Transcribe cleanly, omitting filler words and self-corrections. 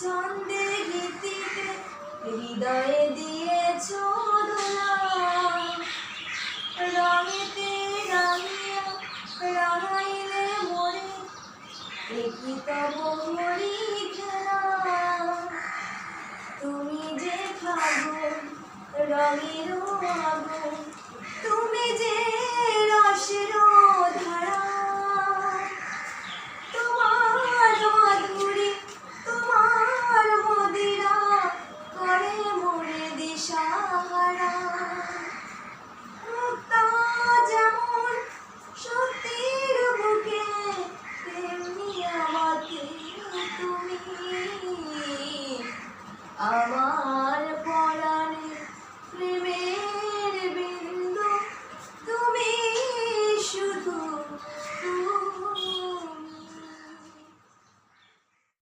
ছন্দে গীতিতে হৃদয়ে দিয়েছ দোলা, রঙেতে রাঙিয়া রাঙাইলে মোরে একই তব হরি খেলা। তুমি যে ফাগুন রঙের আগুন, তুমি যে রসের ধারা,